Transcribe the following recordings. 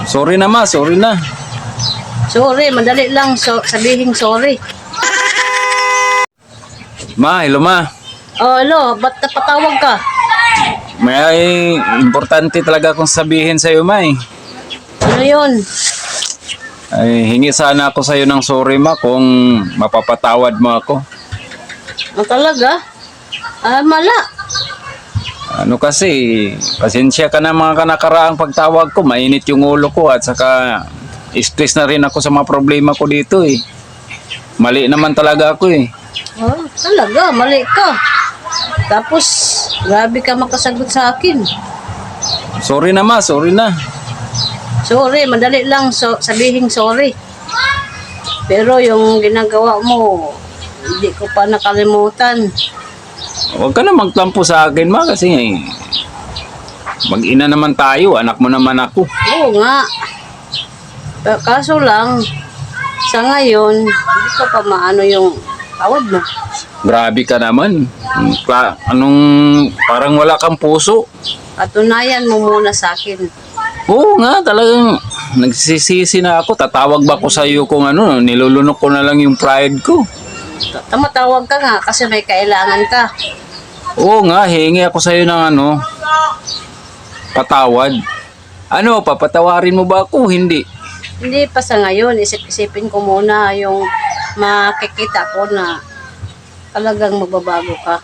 Sorry na ma, sorry na. Sorry, madali lang sabihin sorry. Ma, hello ma. Oh, hello, ba't napatawag ka? May importante talaga akong sabihin sa'yo ma eh. Ano yun? Ay, hingi sana ako sa'yo ng sorry ma kung mapapatawad mo ako. Talaga? Mala. Ano kasi, pasensya ka na mga kanakaraang pagtawag ko. Mainit yung ulo ko at saka stress na rin ako sa mga problema ko dito eh. Mali naman talaga ako eh. Oh, talaga, mali ka. Tapos, grabe ka makasagot sa akin. Sorry na ma, sorry na. Sorry, madali lang sabihin sorry. Pero yung ginagawa mo, hindi ko pa nakalimutan. Huwag ka na magtampo sa akin ma kasi mag-ina naman tayo, anak mo naman ako. Oo nga. Kaso lang, sa ngayon, hindi ko pa maano yung tawad mo. Grabe ka naman. Anong parang wala kang puso. Patunayan mo muna sa akin. Oo nga, talagang nagsisisi na ako. Tatawag ba ako sa iyo kung ano, nilulunok ko na lang yung pride ko. Tumatawag ka nga kasi may kailangan ka. Oo nga, hingi ako sa iyo ng ano, patawad. Ano, papatawarin mo ba ako? Hindi. Hindi pa sa ngayon, isip-isipin ko muna yung makikita ko na talagang magbabago ka.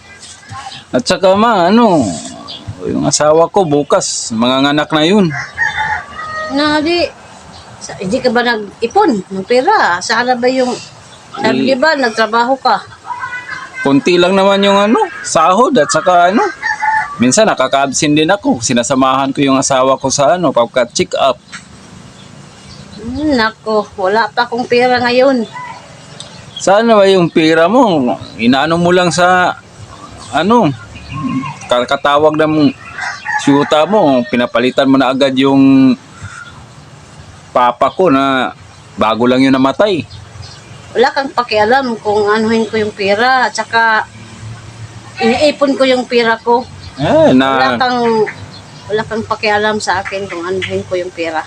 At saka ma, ano, yung asawa ko bukas, manganganak na yun. Hindi ka ba nag-ipon ng pera? Sana ba yung, sabi di ba, nagtrabaho ka? Kunti lang naman yung ano, sahod at saka ano. Minsan nakaka-absent din ako. Sinasamahan ko yung asawa ko sa ano, pagka-check up. Nako, wala pa akong pera ngayon. Sana ba yung pera mo? Inaano mo lang sa ano, kakatawag ng siyuta mo, pinapalitan mo na agad yung papa ko na bago lang yun namatay. Wala kang pakialam kung anuhin ko yung pera at saka iniipon ko yung pera ko. Wala kang pakialam sa akin kung anuhin ko yung pera.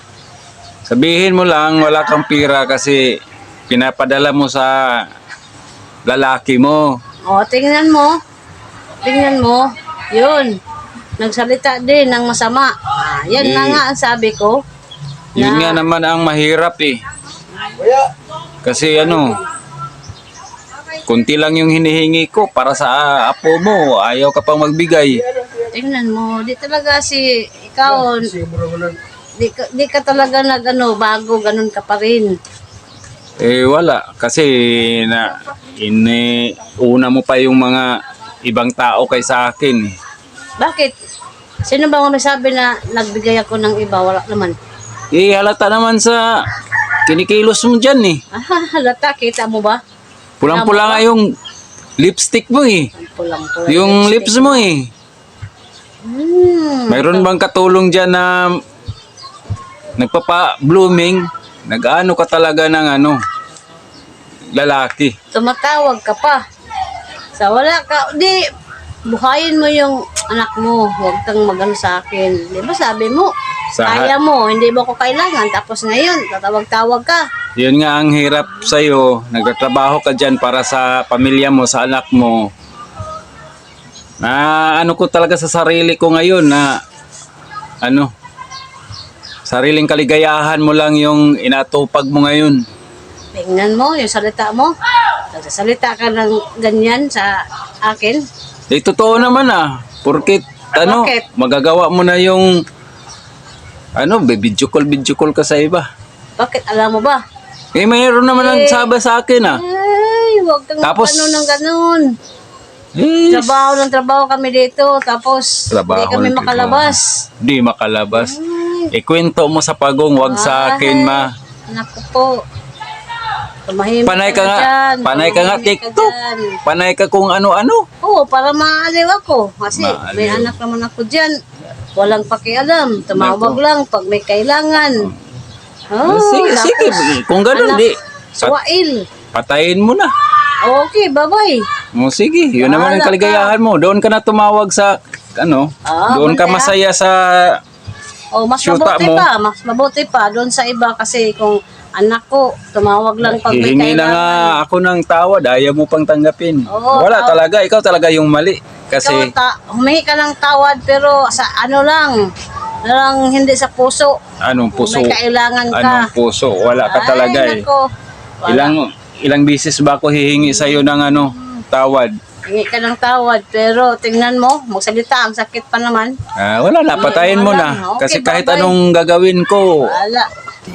Sabihin mo lang wala kang pera kasi pinapadala mo sa lalaki mo. O, tingnan mo. Tingnan mo. Yun. Nagsalita din ng masama. Yan na nga ang sabi ko. Yun nga naman ang mahirap eh. Kasi ano, kunti lang yung hinihingi ko para sa apo mo. Ayaw ka pang magbigay. Tingnan mo. Di talaga ikaw, di ka talaga bago, ganun ka pa rin. Eh wala. Kasi una mo pa yung mga ibang tao kaysa akin. Bakit? Sino ba may sabi na nagbigay ako ng iba? Wala naman. Eh halata naman sa kinikilos mo dyan eh. Halata, kita mo ba? Pulang-pula nga yung lipstick mo eh. Pulang-pula Yung lips mo eh. Mayroon bang katulong dyan na nagpapa-blooming? Nag-ano ka talaga ng ano, lalaki. Tumatawag ka pa. Sa wala ka, buhayin mo yung anak mo. Huwag kang magano sa akin. Di ba sabi mo, kaya mo, hindi mo ko kailangan. Tapos ngayon, tatawag-tawag ka. Yun nga ang hirap sa'yo. Nagtatrabaho ka dyan para sa pamilya mo, sa anak mo. Ano ko talaga sa sarili ko ngayon na sariling kaligayahan mo lang yung inatupag mo ngayon. Tingnan mo yung salita mo. Nagsasalita ka ng ganyan sa akin. Eh, totoo naman Porkit, Bakit? magagawa mo na yung video call ka sa iba. Bakit? Alam mo ba? Eh, mayroon naman ang sabi sa akin Ay, huwag kang ganun. Trabaho kami dito. Tapos, hindi kami makalabas. Hindi makalabas. Ikwento mo sa pagong, wag sa akin, ma. Naku po. Tumahimik Panay ka nga. dyan. Panay ka nga, Tumahimik TikTok. dyan. Panay ka kung ano-ano. Oo, para maaliw ako. Kasi may Maaliw. anak naman ako dyan. Walang pakialam. Tumawag lang pag may kailangan. Sige. Kung ganun, anak, di. Swail. Patayin mo na. Okay, bye-bye. Sige, yun naman ang Bahala kaligayahan mo. Doon ka na tumawag sa, doon ka bantay, masaya sa O, mas syuta mabuti mo. pa. Mas mabuti pa doon sa iba kasi kung anak ko, tumawag lang pag may Hihingi na nga kailangan. ako ng tawad, ayaw mo pang tanggapin. Oo, Wala talaga, ikaw talaga yung mali. Kasi, Humingi ka ng tawad pero sa ano lang hindi sa puso. anong Kung puso? may kailangan ka. Anong puso? Wala ka talaga Ay, eh. nako. Wala. Ilang bisis ba ako hihingi sa'yo ng tawad? Hingi ka ng tawad pero tingnan mo, magsalita, ang sakit pa naman. Wala na, patayin mo Wala. na. Okay, Kasi kahit bye-bye. anong gagawin ko, Wala.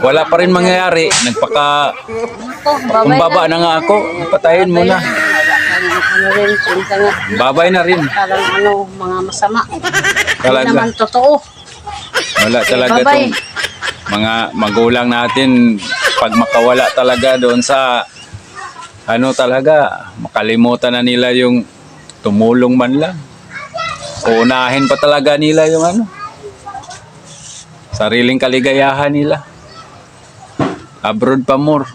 wala pa rin mangyayari. Nako, Kumbaba na nga ako, patayin mo na. Wala kang ano rin, pinta nga. Babay na rin. Parang mga masama. Talaga. Hindi naman totoo. Wala talaga bye-bye. tong mga magulang natin pag makawala talaga doon sa talaga makalimutan na nila yung tumulong man lang. Uunahin pa talaga nila yung sariling kaligayahan nila. Abroad pa more.